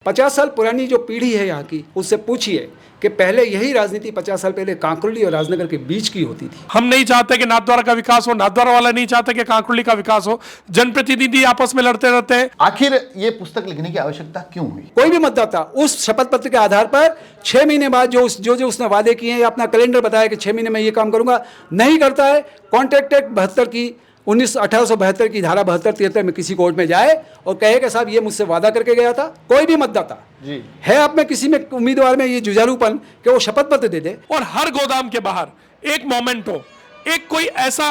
50 साल पुरानी जो पीढ़ी है यहाँ की, उससे पूछिए कि पहले यही राजनीति 50 साल पहले कांकरोली और राजनगर के बीच की होती थी। हम नहीं चाहते कि नाथद्वारा का विकास हो, नाथद्वारा वाला नहीं चाहते कि कांकरोली का विकास हो। जनप्रतिनिधि आपस में लड़ते रहते हैं। आखिर ये पुस्तक लिखने की आवश्यकता क्यों हुई? कोई भी मतदाता उस शपथ पत्र के आधार पर 6 महीने बाद जो उसने वादे किए हैं या अपना कैलेंडर बताया कि 6 महीने में ये काम करूंगा, नहीं करता है, कॉन्ट्रैक्ट एक्ट 72 की 1872 की धारा 72-73 में किसी कोर्ट में जाए और कहे कि साहब ये मुझसे वादा करके गया था। कोई भी मतदाता जी है आप में किसी में उम्मीदवार में ये जुझारूपन कि वो शपथ पत्र दे दे। और हर गोदाम के बाहर एक मोमेंट हो, एक कोई ऐसा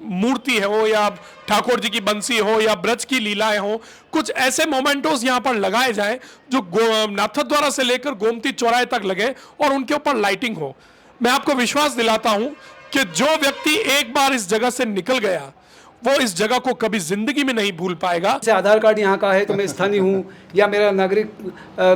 मूर्ति है हो या ठाकुर जी की बंसी हो या ब्रज की लीलाएं हो, कुछ ऐसे मोमेंटोस यहाँ पर लगाए जाएं जो नाथद्वारा से लेकर गोमती चौराहे तक लगे और उनके ऊपर लाइटिंग हो। मैं आपको विश्वास दिलाता हूं कि जो व्यक्ति एक बार इस जगह से निकल गया वो इस जगह को कभी जिंदगी में नहीं भूल पाएगा। जैसे आधार कार्ड यहाँ का है तो मैं स्थानीय हूँ, या मेरा नागरिक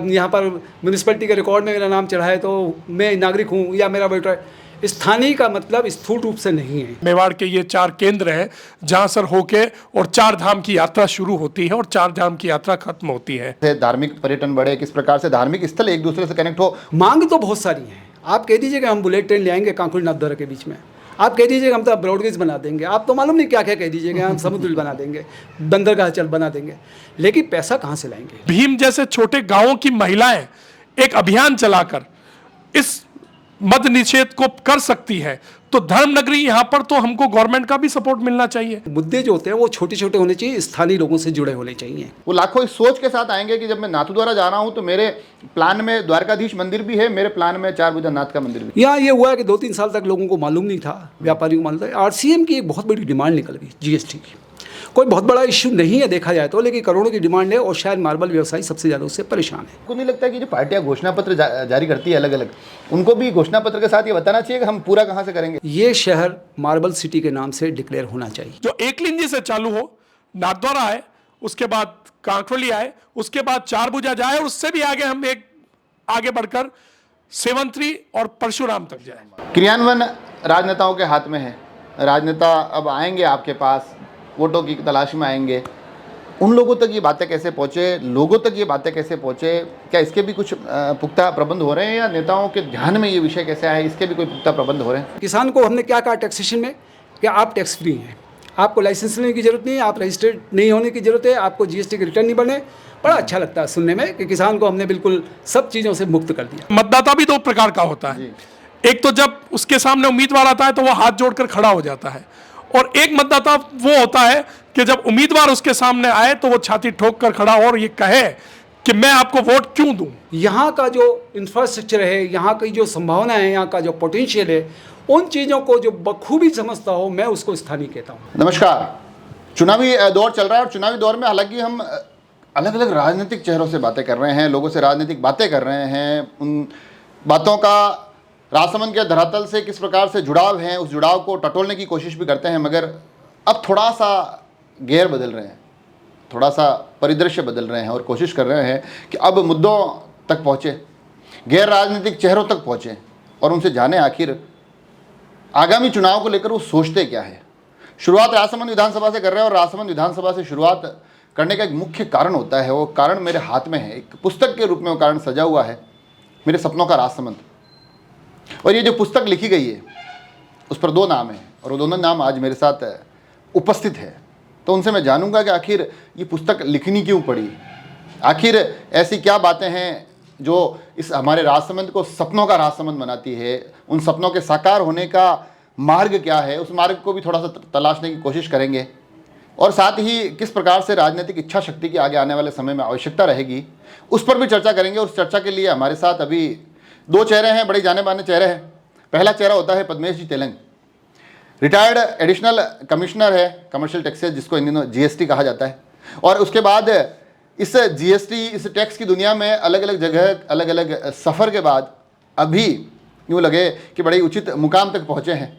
यहाँ पर म्यूनिसिपैलिटी के रिकॉर्ड में मेरा नाम चढ़ा है तो मैं नागरिक हूँ, या मेरा वोटर। स्थानीय का मतलब स्थूल रूप से नहीं है। मेवाड़ के ये 4 केंद्र हैं जहां सर होके और 4 धाम की यात्रा शुरू होती है और 4 धाम की यात्रा खत्म होती है। धार्मिक पर्यटन बढ़े, किस प्रकार से धार्मिक स्थल एक दूसरे से कनेक्ट हो। मांग तो बहुत सारी है। आप कह दीजिएगा हम बुलेट ट्रेन ले आएंगे कांकुल नाथद्वारा के बीच में, आप कह दीजिएगा हम तो ब्रॉडगेज बना देंगे, आप तो मालूम नहीं क्या क्या कह दीजिएगा, हम समुद्र बना देंगे, बंदरगाह चल बना देंगे, लेकिन पैसा कहाँ से लाएंगे? भीम जैसे छोटे गांवों की महिलाएं एक अभियान चलाकर इस मद निषेध को कर सकती है, तो धर्म नगरी यहाँ पर तो हमको गवर्नमेंट का भी सपोर्ट मिलना चाहिए। मुद्दे जो होते हैं वो छोटे छोटे होने चाहिए, स्थानीय लोगों से जुड़े होने चाहिए। वो लाखों इस सोच के साथ आएंगे कि जब मैं नाथद्वारा जा रहा हूँ तो मेरे प्लान में द्वारकाधीश मंदिर भी है, मेरे प्लान में चारभुजा नाथ का मंदिर भी। यहाँ ये हुआ है कि 2-3 साल तक लोगों को मालूम नहीं था, व्यापारियों को मालूम था। आरसीएम की एक बहुत बड़ी डिमांड निकल गई, जीएसटी की। कोई बहुत बड़ा इश्यू नहीं है देखा जाए तो, लेकिन करोड़ों की डिमांड है और शायद मार्बल व्यवसायी सबसे ज़्यादा उससे परेशान है। आपको नहीं लगता कि जो पार्टियां घोषणा पत्र जारी करती है अलग अलग, उनको भी घोषणा पत्र के साथ ये बताना चाहिए कि हम पूरा कहाँ से करेंगे? ये शहर मार्बल सिटी के नाम से डिक्लेयर होना चाहिए। जो एकलिंजी से चालू हो, नाथद्वारा आए, उसके बाद कांकरोली आए, उसके बाद चारभुजा जाए, और उससे भी आगे हम एक आगे बढ़कर सेवंतरी और परशुराम तक जाए। क्रियान्वयन राजनेताओं के हाथ में है। राजनेता अब आएंगे आपके पास, वोटों की तलाश में आएंगे। उन लोगों तक ये बातें कैसे पहुँचे, लोगों तक ये बातें कैसे पहुँचे? क्या इसके भी कुछ पुख्ता प्रबंध हो रहे हैं, या नेताओं के ध्यान में ये विषय कैसे आए, इसके भी कोई पुख्ता प्रबंध हो रहे हैं? किसान को हमने क्या कहा टैक्सेशन में कि आप टैक्स फ्री हैं, आपको लाइसेंस लेने की जरूरत नहीं है, आप रजिस्टर्ड नहीं होने की जरूरत है, आपको जीएसटी के रिटर्न नहीं बने। बड़ा अच्छा लगता है सुनने में कि किसान को हमने बिल्कुल सब चीज़ों से मुक्त कर दिया। मतदाता भी 2 प्रकार का होता है। एक तो जब उसके सामने उम्मीदवार आता है तो वो हाथ जोड़कर खड़ा हो जाता है, और एक मतदाता वो होता है कि जब उम्मीदवार उसके सामने आए तो वो छाती ठोक कर खड़ा और ये कहे कि मैं आपको वोट क्यों दूं। यहाँ का जो इंफ्रास्ट्रक्चर है, यहाँ की जो संभावना है, यहाँ का जो पोटेंशियल है, उन चीज़ों को जो बखूबी समझता हो, मैं उसको स्थानीय कहता हूँ। नमस्कार। चुनावी दौर चल रहा है और चुनावी दौर में हालांकि हम अलग अलग राजनीतिक चेहरों से बातें कर रहे हैं, लोगों से राजनीतिक बातें कर रहे हैं। उन बातों का राजसमंद के धरातल से किस प्रकार से जुड़ाव है, उस जुड़ाव को टटोलने की कोशिश भी करते हैं, मगर अब थोड़ा सा गेयर बदल रहे हैं, थोड़ा सा परिदृश्य बदल रहे हैं और कोशिश कर रहे हैं कि अब मुद्दों तक पहुँचे, गैर राजनीतिक चेहरों तक पहुँचे और उनसे जाने आखिर आगामी चुनाव को लेकर वो सोचते क्या है। शुरुआत राजसमंद विधानसभा से कर रहे हैं, और राजसमंद विधानसभा से शुरुआत करने का एक मुख्य कारण होता है, वो कारण मेरे हाथ में है, एक पुस्तक के रूप में वो कारण सजा हुआ है, मेरे सपनों का राजसमंद। और ये जो पुस्तक लिखी गई है उस पर 2 नाम हैं, और वो दोनों नाम आज मेरे साथ उपस्थित है। तो उनसे मैं जानूंगा कि आखिर ये पुस्तक लिखनी क्यों पड़ी, आखिर ऐसी क्या बातें हैं जो इस हमारे राजसमंद को सपनों का राजसमंद बनाती है, उन सपनों के साकार होने का मार्ग क्या है, उस मार्ग को भी थोड़ा सा तलाशने की कोशिश करेंगे। और साथ ही किस प्रकार से राजनीतिक इच्छा शक्ति की आगे आने वाले समय में आवश्यकता रहेगी, उस पर भी चर्चा करेंगे। उस चर्चा के लिए हमारे साथ अभी 2 चेहरे हैं, बड़े जाने माने चेहरे हैं। पहला चेहरा होता है पद्मेश जी तेलंग, रिटायर्ड एडिशनल कमिश्नर है कमर्शियल टैक्सेस, जिसको इन दिनों जीएसटी कहा जाता है। और उसके बाद इस जीएसटी, इस टैक्स की दुनिया में अलग अलग जगह, अलग अलग सफ़र के बाद अभी यूँ लगे कि बड़े उचित मुकाम तक पहुँचे हैं।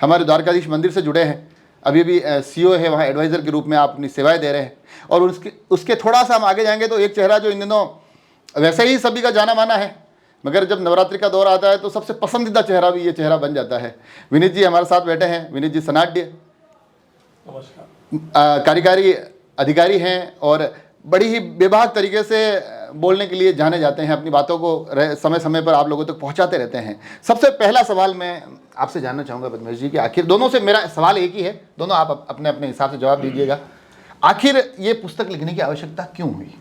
हमारे द्वारकाधीश मंदिर से जुड़े हैं, अभी भी सीओ है वहाँ, एडवाइज़र के रूप में आप अपनी सेवाएं दे रहे हैं। और उसके थोड़ा सा हम आगे जाएंगे तो एक चेहरा जो इन दिनों वैसे ही सभी का जाना माना है, मगर जब नवरात्रि का दौर आता है तो सबसे पसंदीदा चेहरा भी ये चेहरा बन जाता है। विनीत जी हमारे साथ बैठे हैं। विनीत जी सनाढ्य कार्यकारी अधिकारी हैं और बड़ी ही बेबाक तरीके से बोलने के लिए जाने जाते हैं, अपनी बातों को समय समय पर आप लोगों तक पहुंचाते रहते हैं। सबसे पहला सवाल मैं आपसे जानना चाहूँगा पद्मेश जी कि आखिर, दोनों से मेरा सवाल एक ही है, दोनों आप अपने अपने हिसाब से जवाब दीजिएगा, आखिर ये पुस्तक लिखने की आवश्यकता क्यों हुई?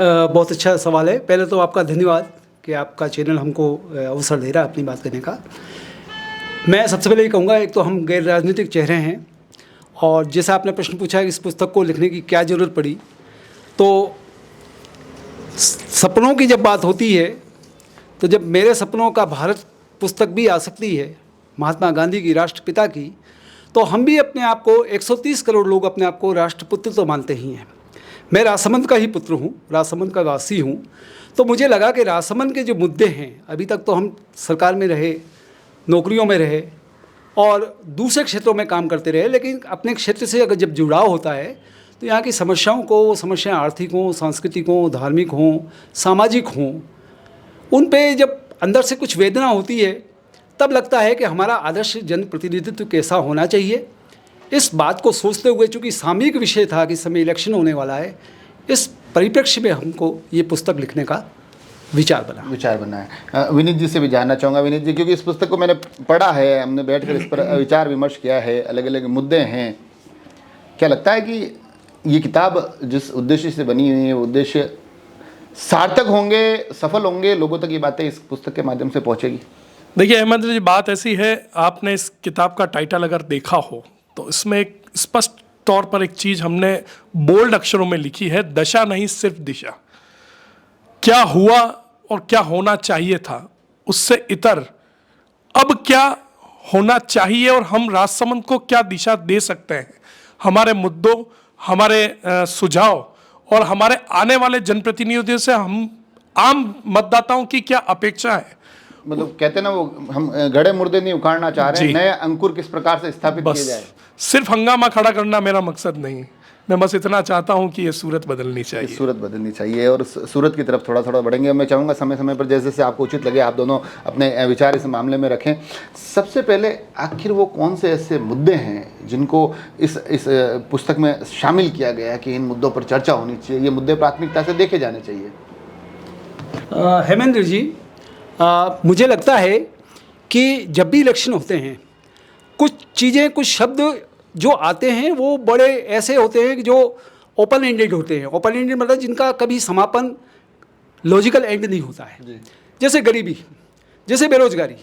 बहुत अच्छा सवाल है। पहले तो आपका धन्यवाद कि आपका चैनल हमको अवसर दे रहा है अपनी बात करने का। मैं सबसे पहले ये कहूँगा, एक तो हम गैर राजनीतिक चेहरे हैं, और जैसा आपने प्रश्न पूछा कि इस पुस्तक को लिखने की क्या ज़रूरत पड़ी, तो सपनों की जब बात होती है तो जब मेरे सपनों का भारत पुस्तक भी आ सकती है, महात्मा गांधी की, राष्ट्रपिता की, तो हम भी अपने आप को 130 करोड़ लोग अपने आप को राष्ट्रपुत्र तो मानते ही हैं। मैं राजसमंद का ही पुत्र हूँ, राजसमंद का वासी हूँ, तो मुझे लगा कि राजसमंद के जो मुद्दे हैं, अभी तक तो हम सरकार में रहे, नौकरियों में रहे और दूसरे क्षेत्रों में काम करते रहे, लेकिन अपने क्षेत्र से अगर जब जुड़ाव होता है तो यहाँ की समस्याओं को, वो समस्याएं आर्थिक हों, सांस्कृतिक हों, धार्मिक हों, सामाजिक हों, उन पे जब अंदर से कुछ वेदना होती है, तब लगता है कि हमारा आदर्श जनप्रतिनिधित्व कैसा होना चाहिए। इस बात को सोचते हुए, चूँकि सामयिक विषय था कि इस समय इलेक्शन होने वाला है, इस परिप्रेक्ष्य में हमको ये पुस्तक लिखने का विचार बना है। विनीत जी से भी जानना चाहूँगा। विनीत जी, क्योंकि इस पुस्तक को मैंने पढ़ा है, हमने बैठकर इस पर विचार विमर्श किया है, अलग अलग मुद्दे हैं, क्या लगता है कि ये किताब जिस उद्देश्य से बनी हुई है, वो उद्देश्य सार्थक होंगे, सफल होंगे, लोगों तक ये बातें इस पुस्तक के माध्यम से पहुँचेगी? देखिए अहमद जी, बात ऐसी है, आपने इस किताब का टाइटल अगर देखा हो तो इसमें एक स्पष्ट तौर पर एक चीज़ हमने बोल्ड अक्षरों में लिखी है, दशा नहीं सिर्फ दिशा। क्या हुआ और क्या होना चाहिए था, उससे इतर अब क्या होना चाहिए और हम राजसमंद को क्या दिशा दे सकते हैं, हमारे मुद्दों, हमारे सुझाव और हमारे आने वाले जनप्रतिनिधियों से हम आम मतदाताओं की क्या अपेक्षा है। मतलब कहते हैं ना, वो हम गड़े मुर्दे नहीं उखाड़ना चाह रहे हैं, नए अंकुर किस प्रकार से स्थापित किए जाए। सिर्फ हंगामा खड़ा करना मेरा मकसद नहीं, मैं बस इतना चाहता हूं कि ये सूरत बदलनी चाहिए, सूरत बदलनी चाहिए, और सूरत की तरफ थोड़ा थोड़ा बढ़ेंगे। मैं चाहूँगा समय समय पर जैसे जैसे आपको उचित लगे, आप दोनों अपने विचार इस मामले में रखें। सबसे पहले, आखिर वो कौन से ऐसे मुद्दे हैं जिनको इस पुस्तक में शामिल किया गया है कि इन मुद्दों पर चर्चा होनी चाहिए, ये मुद्दे प्राथमिकता से देखे जाने चाहिए? हेमेंद्र जी, मुझे लगता है कि जब भी इलेक्शन होते हैं, कुछ चीज़ें, कुछ शब्द जो आते हैं वो बड़े ऐसे होते हैं कि जो ओपन एंडेड होते हैं। ओपन एंडेड मतलब जिनका कभी समापन लॉजिकल एंड नहीं होता है। जैसे गरीबी, जैसे बेरोजगारी,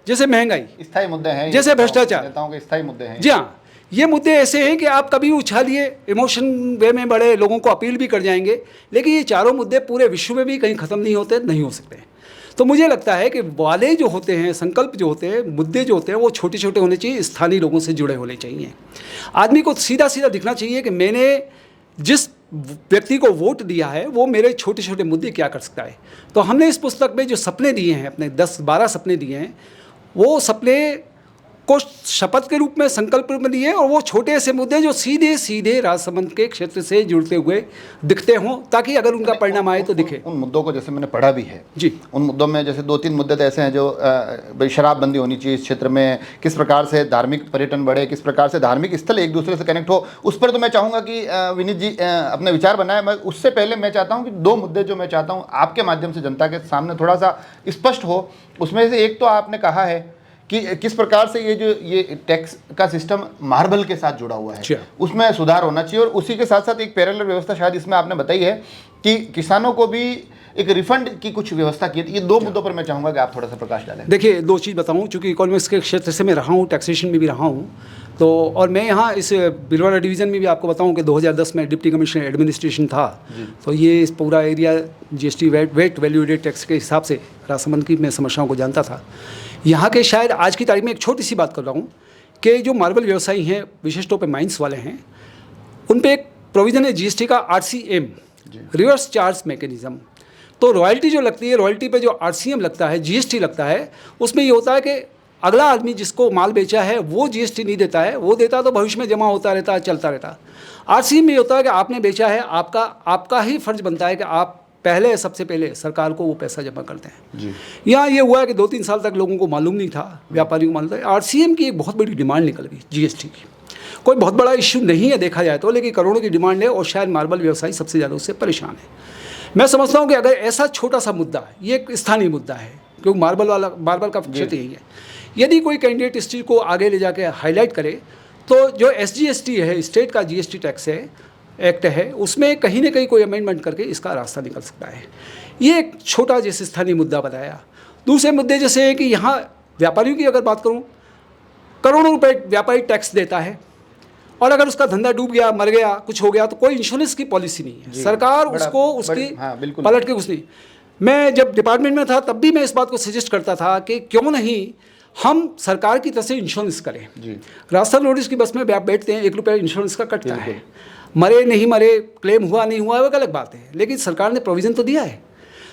जैसे महंगाई, स्थायी मुद्दे हैं, जैसे भ्रष्टाचार, नेताओं के स्थायी मुद्दे हैं। जी हाँ, ये मुद्दे ऐसे हैं कि आप कभी उछालिए, इमोशन वे में बड़े लोगों को अपील भी कर जाएंगे, लेकिन ये चारों मुद्दे पूरे विश्व में भी कहीं ख़त्म नहीं होते, नहीं हो सकते। तो मुझे लगता है कि वाले जो होते हैं, संकल्प जो होते हैं, मुद्दे जो होते हैं, वो छोटे छोटे होने चाहिए, स्थानीय लोगों से जुड़े होने चाहिए। आदमी को सीधा सीधा दिखना चाहिए कि मैंने जिस व्यक्ति को वोट दिया है वो मेरे छोटे छोटे मुद्दे क्या कर सकता है। तो हमने इस पुस्तक में जो सपने दिए हैं, अपने 10-12 सपने दिए हैं, वो सपने को शपथ के रूप में, संकल्प में दिए, और वो छोटे से मुद्दे जो सीधे सीधे राजसमंद के क्षेत्र से जुड़ते हुए दिखते हों, ताकि अगर उनका परिणाम आए तो दिखे। उन मुद्दों को जैसे मैंने पढ़ा भी है जी, उन मुद्दों में जैसे 2-3 मुद्दे तो ऐसे हैं जो शराबबंदी होनी चाहिए इस क्षेत्र में, किस प्रकार से धार्मिक पर्यटन बढ़े, किस प्रकार से धार्मिक स्थल एक दूसरे से कनेक्ट हो, उस पर तो मैं चाहूँगा कि विनीत जी अपने विचार बनाए। मैं उससे पहले मैं चाहता हूँ कि 2 मुद्दे जो मैं चाहता हूँ आपके माध्यम से जनता के सामने थोड़ा सा स्पष्ट हो। उसमें से एक तो आपने कहा है कि किस प्रकार से ये टैक्स का सिस्टम मार्बल के साथ जुड़ा हुआ है, उसमें सुधार होना चाहिए, और उसी के साथ साथ एक पैरेलल व्यवस्था शायद इसमें आपने बताई है कि किसानों को भी एक रिफंड की कुछ व्यवस्था की। ये 2 मुद्दों पर मैं चाहूँगा कि आप थोड़ा सा प्रकाश डालें। देखिए, 2 चीज़ बताऊँ, चूँकि इकोनॉमिक्स के क्षेत्र से मैं रहा हूँ, टैक्सेशन में भी रहा हूँ, तो और मैं यहाँ इस भीलवाड़ा डिवीज़न में भी आपको बताऊँ कि 2010 में डिप्टी कमिश्नर एडमिनिस्ट्रेशन था, तो ये इस पूरा area GST VAT value added tax के हिसाब से राजसमंद की मैं समस्याओं को जानता था। यहाँ के शायद आज की तारीख में एक छोटी सी बात कर रहा हूँ कि जो मार्बल व्यवसायी हैं, विशेष तौर पे माइंस वाले हैं, उन पे एक प्रोविज़न है GST का RCM, रिवर्स चार्ज मैकेनिज़्म। तो रॉयल्टी जो लगती है, रॉयल्टी पे जो RCM लगता है, GST लगता है, उसमें ये होता है कि अगला आदमी जिसको माल बेचा है वो GST नहीं देता है, वो देता तो भविष्य में जमा होता रहता है, चलता रहता। RCM में होता है कि आपने बेचा है, आपका ही फर्ज बनता है कि आप पहले, सबसे पहले सरकार को वो पैसा जमा करते हैं। यहाँ ये हुआ है कि 2-3 साल तक लोगों को मालूम नहीं था, व्यापारियों को मालूम था। RCM की एक बहुत बड़ी डिमांड निकल गई GST की, कोई बहुत बड़ा इश्यू नहीं है देखा जाए तो, लेकिन करोड़ों की डिमांड है और शायद मार्बल व्यवसायी सबसे ज़्यादा उससे परेशान है। मैं समझता हूँ कि अगर ऐसा छोटा सा मुद्दा, ये एक स्थानीय मुद्दा है क्योंकि मार्बल का क्षेत्र यही है, यदि कोई कैंडिडेट इस चीज़ को आगे ले जाके हाईलाइट करे तो जो SGST है, स्टेट का GST टैक्स है, एक्ट है, उसमें कहीं ना कहीं कोई अमेंडमेंट करके इसका रास्ता निकल सकता है। ये एक छोटा जैसे स्थानीय मुद्दा बताया। दूसरे मुद्दे जैसे है कि यहाँ व्यापारियों की अगर बात करूँ, करोड़ों रुपए व्यापारी टैक्स देता है और अगर उसका धंधा डूब गया, मर गया, कुछ हो गया तो कोई इंश्योरेंस की पॉलिसी नहीं है, सरकार उसको उसकी पलट के कुछ नहीं। मैं जब डिपार्टमेंट में था तब भी मैं इस बात को सजेस्ट करता था कि क्यों नहीं हम सरकार की तरफ से इंश्योरेंस करें। राजस्थान रोडवेज की बस में आप बैठते हैं, 1 रुपया इंश्योरेंस का कटता है, मरे नहीं मरे, क्लेम हुआ नहीं हुआ, वो अलग बात है, लेकिन सरकार ने प्रोविज़न तो दिया है।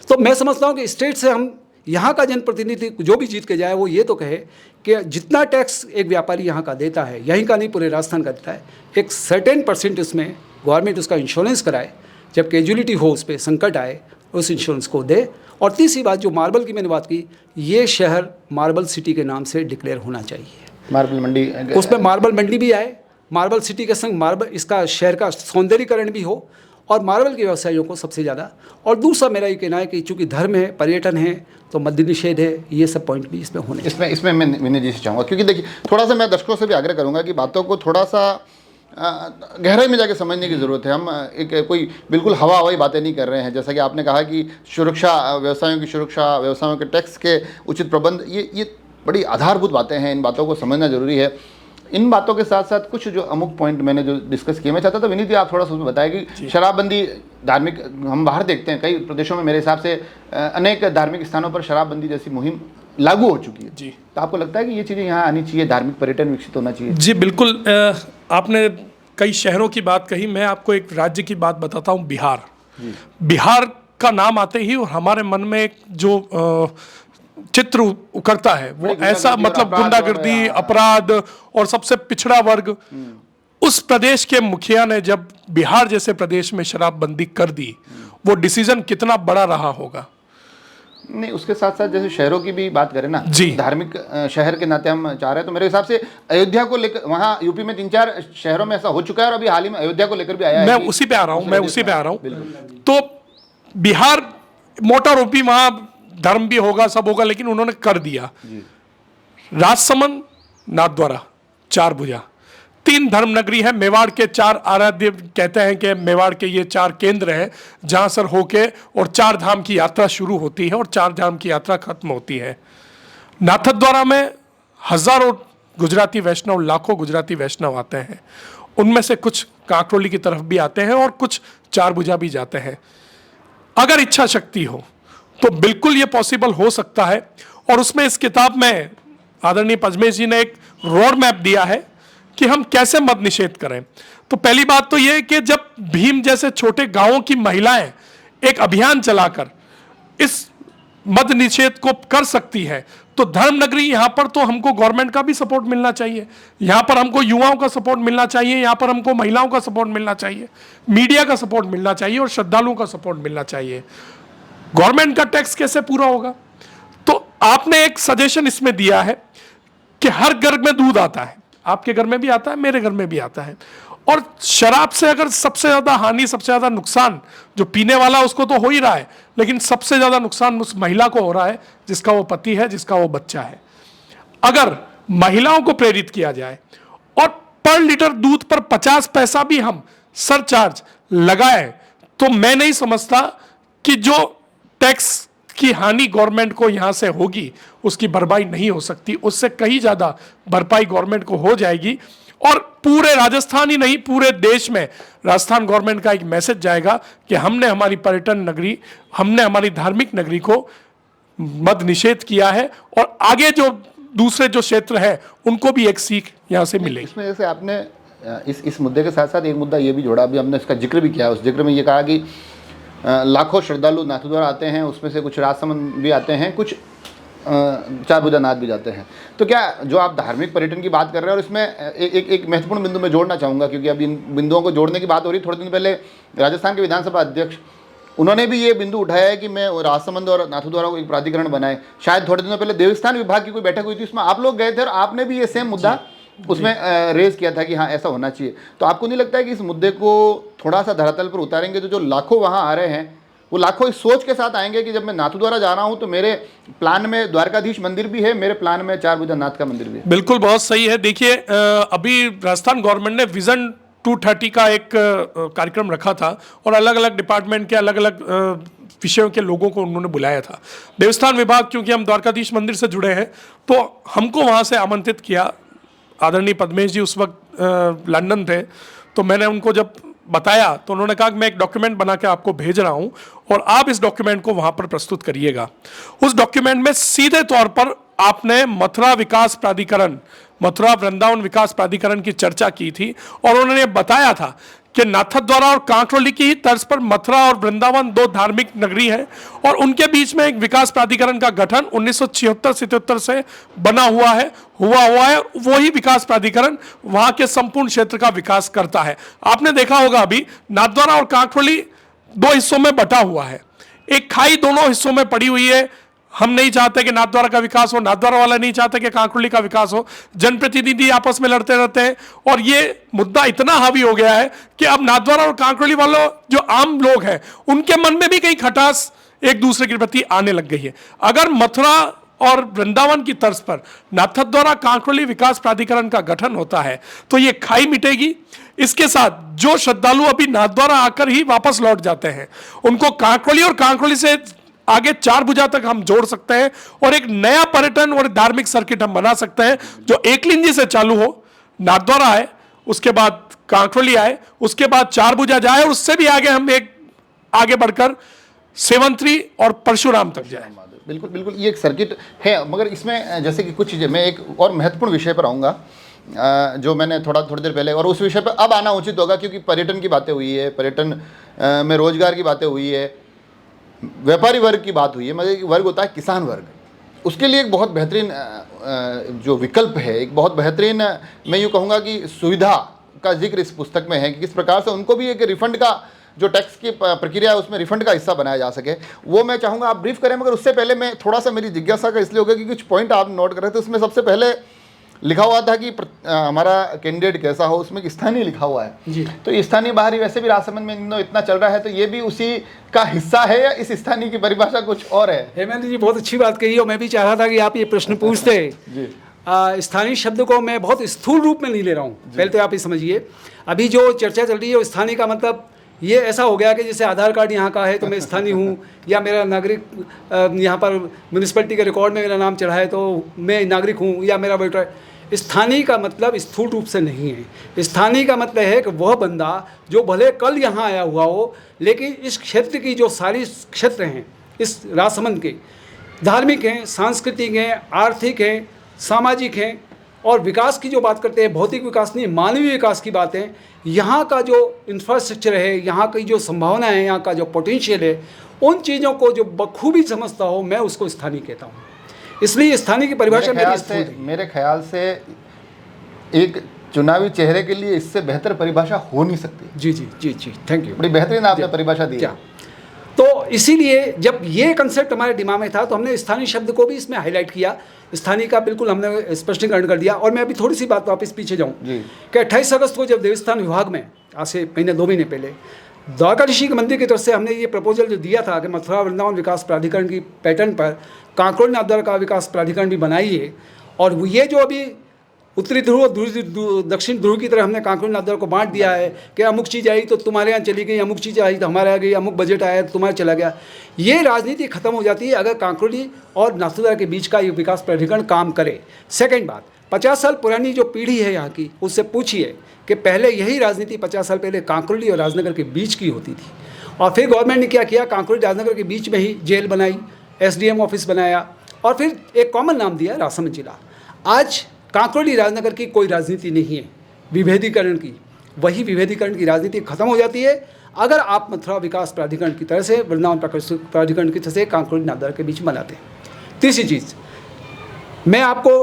तो मैं समझता हूँ कि स्टेट से हम यहाँ का जनप्रतिनिधि जो भी जीत के जाए वो ये तो कहे कि जितना टैक्स एक व्यापारी यहाँ का देता है, यहीं का नहीं पूरे राजस्थान का देता है, एक सर्टेन % उसमें गवर्नमेंट उसका इंश्योरेंस कराए, जब कैजुअलिटी हो उस पर संकट आए उस इंश्योरेंस को दे। और तीसरी बात जो मार्बल की मैंने बात की, ये शहर मार्बल सिटी के नाम से डिक्लेयर होना चाहिए, मार्बल मंडी, उसमें मार्बल मंडी भी आए, मार्बल सिटी के संग मार्बल इसका शहर का सौंदर्यीकरण भी हो और मार्बल के व्यवसायियों को सबसे ज़्यादा। और दूसरा मेरा ये कहना है कि चूँकि धर्म है, पर्यटन है, तो मद्य निषेध है, ये सब पॉइंट भी इसमें होने। इसमें मैं विनय जी से चाहूँगा, क्योंकि देखिए थोड़ा सा मैं दर्शकों से भी आग्रह करूँगा कि बातों को थोड़ा सा गहराई में जाके समझने की ज़रूरत है। हम एक कोई बिल्कुल हवाई बातें नहीं कर रहे हैं। जैसा कि आपने कहा कि सुरक्षा, व्यवसायों की सुरक्षा, व्यवसायों के टैक्स के उचित प्रबंध, ये बड़ी आधारभूत बातें हैं, इन बातों को समझना जरूरी है। इन बातों के साथ साथ कुछ जो अमुक पॉइंट मैंने जो डिस्कस किए, मैं चाहता था विनीत जी आप थोड़ा सा उसमें बताएं कि शराबबंदी, धार्मिक, हम बाहर देखते हैं कई प्रदेशों में मेरे हिसाब से अनेक धार्मिक स्थानों पर शराबबंदी जैसी मुहिम लागू हो चुकी है जी। तो आपको लगता है कि ये चीज़ें यहाँ आनी चाहिए, धार्मिक पर्यटन विकसित होना चाहिए? जी बिल्कुल। आपने कई शहरों की बात कही, मैं आपको एक राज्य की बात बताता हूँ, बिहार। बिहार का नाम आते ही और हमारे मन में एक जो चित्र उकरता है वो ऐसा, मतलब गुंडागर्दी, अपराध और सबसे पिछड़ा वर्ग। उस प्रदेश के मुखिया ने जब बिहार जैसे प्रदेश में शराबबंदी कर दी, वो डिसीजन कितना बड़ा रहा होगा। नहीं, उसके साथ साथ जैसे शहरों की भी बात करें ना जी, धार्मिक शहर के नाते हम चाह रहे हैं, तो मेरे हिसाब से अयोध्या को लेकर, वहाँ यूपी में 3-4 शहरों में ऐसा हो चुका है और अभी हाल ही में अयोध्या को लेकर भी आया है। मैं उसी पे आ रहा हूँ, तो बिहार मोटा रूपी, वहाँ धर्म भी होगा, सब होगा, लेकिन उन्होंने कर दिया। राजसमंद, नाथद्वारा, चारभुजा, 3 धर्म नगरी है। मेवाड़ के 4 आराध्य, कहते हैं कि मेवाड़ के ये 4 केंद्र हैं जहां सर होके और 4 धाम की यात्रा शुरू होती है और 4 धाम की यात्रा खत्म होती है। नाथद्वारा में हजारों गुजराती वैष्णव, लाखों गुजराती वैष्णव आते हैं, उनमें से कुछ कांकरोली की तरफ भी आते हैं और कुछ चारभुजा भी जाते हैं। अगर इच्छा शक्ति हो तो बिल्कुल ये पॉसिबल हो सकता है। और उसमें इस किताब में आदरणीय पजमेश जी ने एक रोड मैप दिया है कि हम कैसे मद निषेध करें। तो पहली बात तो ये कि जब भीम जैसे छोटे गांवों की महिलाएं एक अभियान चलाकर इस मद निषेध को कर सकती है, तो धर्म नगरी यहाँ पर तो हमको गवर्नमेंट का भी सपोर्ट मिलना चाहिए, यहाँ पर हमको युवाओं का सपोर्ट मिलना चाहिए, यहाँ पर हमको महिलाओं का सपोर्ट मिलना चाहिए, मीडिया का सपोर्ट मिलना चाहिए और श्रद्धालुओं का सपोर्ट मिलना चाहिए। गवर्नमेंट का टैक्स कैसे पूरा होगा? तो आपने एक सजेशन इसमें दिया है कि हर घर में दूध आता है, आपके घर में भी आता है, मेरे घर में भी आता है, और शराब से अगर सबसे ज्यादा हानि, सबसे ज्यादा नुकसान जो पीने वाला उसको तो हो ही रहा है, लेकिन सबसे ज्यादा नुकसान उस महिला को हो रहा है जिसका वो पति है, जिसका वो बच्चा है। अगर महिलाओं को प्रेरित किया जाए और पर लीटर दूध पर 50 पैसा भी हम सरचार्ज लगाए, तो मैं नहीं समझता कि जो टैक्स की हानि गवर्नमेंट को यहां से होगी उसकी भरपाई नहीं हो सकती, उससे कहीं ज्यादा भरपाई गवर्नमेंट को हो जाएगी। और पूरे राजस्थान ही नहीं, पूरे देश में राजस्थान गवर्नमेंट का एक मैसेज जाएगा कि हमने हमारी पर्यटन नगरी, हमने हमारी धार्मिक नगरी को मद निषेध किया है और आगे जो दूसरे जो क्षेत्र है उनको भी एक सीख यहाँ से मिलेगी। इसमें जैसे आपने इस मुद्दे के साथ साथ एक मुद्दा ये भी जोड़ा, अभी हमने इसका जिक्र भी किया, उस जिक्र में ये कहा कि लाखों श्रद्धालु नाथद्वारा आते हैं, उसमें से कुछ राजसमंद भी आते हैं, कुछ चारभुजा नाथ भी जाते हैं। तो क्या जो आप धार्मिक पर्यटन की बात कर रहे हैं, और इसमें एक महत्वपूर्ण बिंदु मैं जोड़ना चाहूँगा, क्योंकि अभी इन बिंदुओं को जोड़ने की बात हो रही। थोड़े दिन पहले राजस्थान के विधानसभा अध्यक्ष, उन्होंने भी ये बिंदु उठाया है कि मैं राजसमंद और नाथद्वारा को एक प्राधिकरण बनाए। शायद थोड़े दिनों पहले देवस्थान विभाग की कोई बैठक हुई थी, उसमें आप लोग गए थे और आपने भी ये सेम मुद्दा उसमें रेज किया था कि हाँ ऐसा होना चाहिए। तो आपको नहीं लगता है कि इस मुद्दे को थोड़ा सा धरातल पर उतारेंगे तो जो लाखों वहाँ आ रहे हैं वो लाखों इस सोच के साथ आएंगे कि जब मैं नाथद्वारा जा रहा हूँ तो मेरे प्लान में द्वारकाधीश मंदिर भी है, मेरे प्लान में चारभुजा नाथ का मंदिर भी है। बिल्कुल, बहुत सही है। देखिए अभी राजस्थान गवर्नमेंट ने विजन 230 का एक कार्यक्रम रखा था और अलग अलग डिपार्टमेंट के अलग अलग विषयों के लोगों को उन्होंने बुलाया था। देवस्थान विभाग, क्योंकि हम द्वारकाधीश मंदिर से जुड़े हैं, तो हमको वहाँ से आमंत्रित किया। आदरणीय पद्मेश जी उस वक्त लंदन थे, तो मैंने उनको जब बताया तो उन्होंने कहा कि मैं एक डॉक्यूमेंट बना के आपको भेज रहा हूं और आप इस डॉक्यूमेंट को वहां पर प्रस्तुत करिएगा। उस डॉक्यूमेंट में सीधे तौर पर आपने मथुरा विकास प्राधिकरण, मथुरा वृंदावन विकास प्राधिकरण की चर्चा की थी और उन्होंने बताया था कि नाथद्वारा और कांकरोली की ही तर्ज पर मथुरा और वृंदावन दो धार्मिक नगरी हैं और उनके बीच में एक विकास प्राधिकरण का गठन 1976-77 से बना हुआ है वही विकास प्राधिकरण वहां के संपूर्ण क्षेत्र का विकास करता है। आपने देखा होगा अभी नाथद्वारा और कांकरोली दो हिस्सों में बटा हुआ है, एक खाई दोनों हिस्सों में पड़ी हुई है। हम नहीं चाहते कि नाथद्वारा का विकास हो, नाथद्वारा वाला नहीं चाहते कि कांकरोली का विकास हो। जनप्रतिनिधि आपस में लड़ते रहते हैं और ये मुद्दा इतना हावी हो गया है कि अब नाथद्वारा और कांकरोली वालों जो आम लोग हैं उनके मन में भी कहीं खटास एक दूसरे के प्रति आने लग गई है। अगर मथुरा और वृंदावन की तर्ज पर नाथद्वारा कांकरोली विकास प्राधिकरण का गठन होता है तो ये खाई मिटेगी। इसके साथ जो श्रद्धालु अभी नाथद्वारा आकर ही वापस लौट जाते हैं उनको कांकरोली और कांकरोली से आगे चारभुजा तक हम जोड़ सकते हैं और एक नया पर्यटन और धार्मिक सर्किट हम बना सकते हैं जो एकलिंजी से चालू हो, नाथद्वारा आए, उसके बाद कांकरोली आए, उसके बाद चारभुजा जाए और उससे भी आगे हम एक आगे बढ़कर सेवंतरी और परशुराम तक जाए। बिल्कुल बिल्कुल, ये एक सर्किट है। मगर इसमें जैसे कि कुछ चीज़ें, मैं एक और महत्वपूर्ण विषय पर आऊँगा जो मैंने थोड़ी देर पहले, और उस विषय पर अब आना उचित होगा क्योंकि पर्यटन की बातें हुई है, पर्यटन में रोजगार की बातें हुई है, व्यापारी वर्ग की बात हुई है, मगर वर्ग होता है किसान वर्ग। उसके लिए एक बहुत बेहतरीन जो विकल्प है, एक बहुत बेहतरीन मैं यूँ कहूँगा कि सुविधा का जिक्र इस पुस्तक में है कि किस प्रकार से उनको भी एक रिफंड का जो टैक्स की प्रक्रिया है उसमें रिफंड का हिस्सा बनाया जा सके, वो मैं चाहूँगा आप ब्रीफ करें। मगर उससे पहले मैं थोड़ा सा, मेरी जिज्ञासा का इसलिए होगा कि कुछ पॉइंट आप नोट कर रहे थे, उसमें सबसे पहले लिखा हुआ था कि हमारा कैंडिडेट कैसा हो, उसमें स्थानीय लिखा हुआ है जी। तो स्थानीय बाहरी वैसे भी राजसमंद में इतना चल रहा है, तो ये भी उसी का हिस्सा है या इस स्थानीय की परिभाषा कुछ और है? हेमंत जी बहुत अच्छी बात कही और मैं भी चाह रहा था कि आप ये प्रश्न पूछते। स्थानीय शब्द को मैं बहुत स्थूल रूप में नहीं ले रहा हूँ, पहले तो आप ये समझिए। अभी जो चर्चा चल रही है स्थानीय का मतलब ये ऐसा हो गया कि जैसे आधार कार्ड यहाँ का है तो मैं स्थानीय हूँ, या मेरा नागरिक यहाँ पर म्यूनिसिपैलिटी के रिकॉर्ड में मेरा नाम चढ़ा है तो मैं नागरिक हूँ, या मेरा वोटर। स्थानीय का मतलब स्थूल रूप से नहीं है। स्थानीय का मतलब है कि वह बंदा जो भले कल यहाँ आया हुआ हो, लेकिन इस क्षेत्र की जो सारी क्षेत्र हैं इस राजसमंद के, धार्मिक हैं, सांस्कृतिक हैं, आर्थिक हैं, सामाजिक हैं, और विकास की जो बात करते हैं, भौतिक विकास नहीं, मानवीय विकास की बातें, यहाँ का जो इंफ्रास्ट्रक्चर है, यहाँ की जो संभावना है, यहाँ का जो पोटेंशियल है, उन चीज़ों को जो बखूबी समझता हो, मैं उसको स्थानीय कहता हूँ। इसलिए स्थानीय की परिभाषा मेरे ख्याल से एक चुनावी चेहरे के लिए इससे बेहतर परिभाषा हो नहीं सकती। जी जी जी जी, थैंक यू, बड़ी बेहतरीन आपने परिभाषा दी है। तो इसीलिए जब ये कंसेप्ट हमारे दिमाग में था तो हमने स्थानीय शब्द को भी इसमें हाईलाइट किया। स्थानीय का बिल्कुल हमने स्पष्टीकरण कर दिया। और मैं अभी थोड़ी सी बात वापस पीछे जाऊँ कि 28 अगस्त को जब देवस्थान विभाग में आज से महीने 2 महीने पहले द्वारकाधीश के मंदिर की तरफ से हमने ये प्रपोजल जो दिया था कि मथुरा वृंदावन विकास प्राधिकरण की पैटर्न पर कांकरोली नाथद्वारा का विकास प्राधिकरण भी बनाइए, और ये जो अभी उत्तरी ध्रुव दक्षिण ध्रुव की तरह हमने कांकरोली नाथद्वारा को बांट दिया है कि अमुक चीज़ आई तो तुम्हारे यहाँ चली गई, अमुक चीज़ आई तो हमारे यहाँ गई, अमुक बजट आया तो तुम्हारे चला गया। ये राजनीति खत्म हो जाती है अगर कांकरोली और नाथद्वारा के बीच का ये विकास प्राधिकरण काम करे। सेकेंड बात, 50 साल पुरानी जो पीढ़ी है यहाँ की, उससे पूछिए कि पहले यही राजनीति 50 साल पहले कांकरोली और राजनगर के बीच की होती थी, और फिर गवर्नमेंट ने क्या किया, कांकरोली राजनगर के बीच में ही जेल बनाई, SDM ऑफिस बनाया, और फिर एक कॉमन नाम दिया राजसमंद जिला। आज कांकरोली राजनगर की कोई राजनीति नहीं है विभेदीकरण की, वही विभेदीकरण की राजनीति खत्म हो जाती है अगर आप मथुरा विकास प्राधिकरण की तरह से, वृंदावन प्राधिकरण की तरह से कांकरोली नाथद्वारा के बीच बनाते हैं। तीसरी चीज़ मैं आपको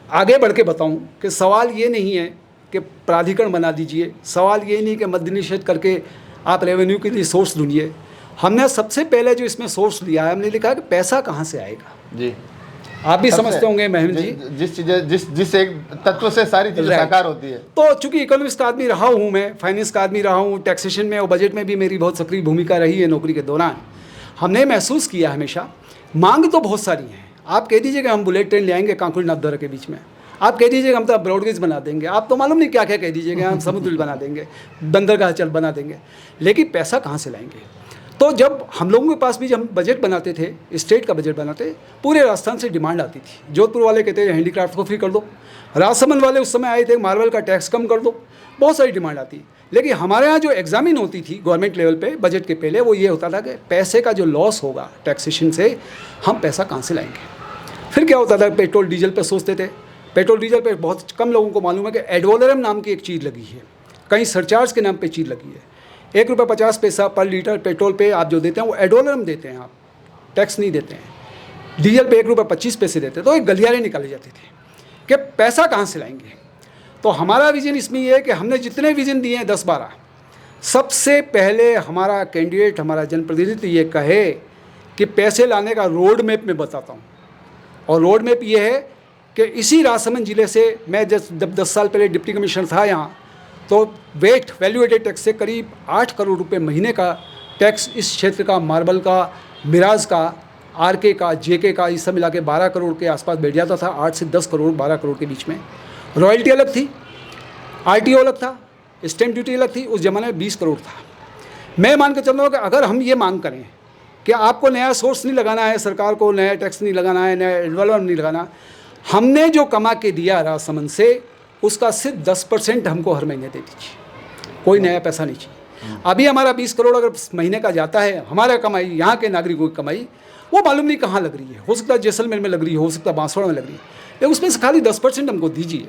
आगे बढ़ के बताऊँ कि सवाल ये नहीं है कि प्राधिकरण बना दीजिए, सवाल ये नहीं कि मद्य निषेध करके आप रेवेन्यू के लिए सोर्स ढूंढिए। हमने सबसे पहले जो इसमें सोर्स लिया है, हमने लिखा है कि पैसा कहाँ से आएगा। जी, आप भी सबसे- समझते होंगे महम जी। जिस एक तत्व से सारी चीजें Right. साकार होती है। तो चूंकि इकोनॉमिस्ट का आदमी रहा हूँ मैं, फाइनेंस का आदमी रहा हूँ, टैक्सेशन में और बजट में भी मेरी बहुत सक्रिय भूमिका रही है नौकरी के दौरान। हमने महसूस किया हमेशा मांग तो बहुत सारी है। आप कह दीजिएगा हम बुलेट ट्रेन ले आएंगे कांकुड़ नाथद्वारा के बीच में, आप कह दीजिएगा हम तो ब्रॉडगेज बना देंगे, आप तो मालूम नहीं क्या क्या कह दीजिएगा, हम समुद्र बना देंगे, बंदरगाह चल बना देंगे, लेकिन पैसा कहाँ से लाएंगे? तो जब हम लोगों के पास भी जब हम बजट बनाते थे, स्टेट का बजट बनाते, पूरे राजस्थान से डिमांड आती थी। जोधपुर वाले कहते थे हैंडीक्राफ्ट को फ्री कर दो, राजसमंद वाले उस समय आए थे मार्बल का टैक्स कम कर दो, बहुत सारी डिमांड आती। लेकिन हमारे यहाँ जो एग्जामिन होती थी गवर्नमेंट लेवल पे बजट के पहले, वो ये होता था कि पैसे का जो लॉस होगा टैक्सेशन से, हम पैसा कहाँ से लाएंगे। फिर क्या होता था, पेट्रोल डीजल पे सोचते थे। पेट्रोल डीजल पे बहुत कम लोगों को मालूम है कि एडवोलरम नाम की एक चीज़ लगी है, कहीं सरचार्ज के नाम पे चीज़ लगी है। 1 रुपये 50 पैसा पर लीटर पेट्रोल पे आप जो देते हैं वो एडवोलरम देते हैं, आप टैक्स नहीं देते हैं। डीजल पे 1 रुपये 25 पैसे देते हैं। तो एक गलियारे निकाले जाते थे कि पैसा कहाँ से लाएंगे। तो हमारा विजन इसमें ये है कि हमने जितने विजन दिए हैं 10-12, सबसे पहले हमारा कैंडिडेट, हमारा जनप्रतिनिधि ये कहे कि पैसे लाने का रोड मैप मैं बताता हूँ। और रोड मैप ये है कि इसी राजसमंद जिले से मैं जब 10 साल पहले डिप्टी कमिश्नर था यहाँ, तो वेट वैल्यू एडेड टैक्स से करीब 8 करोड़ रुपए महीने का टैक्स इस क्षेत्र का, मार्बल का, मिराज का, आरके का, जेके का, इस सब मिला के 12 करोड़ के आसपास बैठ जाता था। 8 से 10 करोड़, 12 करोड़ के बीच में। रॉयल्टी अलग थी, आरटीओ अलग था, स्टैम्प ड्यूटी अलग थी। उस ज़माने में 20 करोड़ था। मैं मान के चल रहा हूँ कि अगर हम ये मांग करें कि आपको नया सोर्स नहीं लगाना है, सरकार को नया टैक्स नहीं लगाना है, नया एडवलपमेंट नहीं लगाना, हमने जो कमा के दिया राजसमंद से, उसका सिर्फ 10% हमको हर महीने दे दीजिए, कोई नया पैसा नहीं चाहिए। अभी हमारा 20 करोड़ अगर महीने का जाता है, हमारा कमाई, यहाँ के नागरिकों की कमाई, वो मालूम नहीं कहाँ लग रही है। हो सकता है जैसलमेर में लग रही हो सकता है बांसवाड़ा में लग रही है, लेकिन उसमें से खाली 10% हमको दीजिए,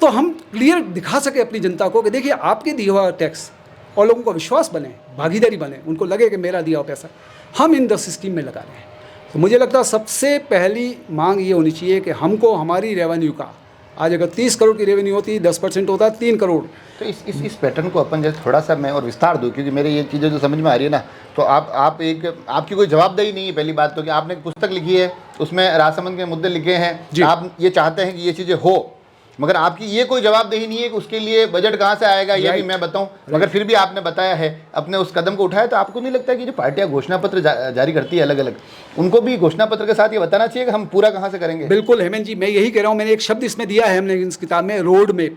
तो हम क्लियर दिखा सके अपनी जनता को कि देखिए आपके दिया हुआ टैक्स, और लोगों को विश्वास बने, भागीदारी बने, उनको लगे कि मेरा दिया हुआ पैसा हम इन 10 स्कीम में लगा रहे हैं। तो मुझे लगता है सबसे पहली मांग ये होनी चाहिए कि हमको हमारी रेवेन्यू का, आज अगर 30 करोड़ की रेवेन्यू होती है, 10% होता है 3 करोड़। तो इस पैटर्न को अपन जैसे थोड़ा सा मैं और विस्तार दूं, क्योंकि मेरे ये चीज़ें जो समझ में आ रही है ना, तो आपकी कोई जवाबदेही नहीं है। पहली बात तो कि आपने एक पुस्तक लिखी है, उसमें राजसमंद के मुद्दे लिखे हैं, आप ये चाहते हैं कि ये चीज़ें हो, मगर आपकी ये कोई जवाबदेही नहीं है कि उसके लिए बजट कहाँ से आएगा, ये भी मैं बताऊं। मगर फिर भी आपने बताया है, अपने उस कदम को उठाया। तो आपको नहीं लगता कि जो पार्टियां घोषणा पत्र जारी करती है अलग अलग, उनको भी घोषणा पत्र के साथ ये बताना चाहिए कि हम पूरा कहाँ से करेंगे? बिल्कुल हेमंत जी, मैं यही कह रहा हूँ। मैंने एक शब्द इसमें दिया है हमने इस किताब में, रोड मैप,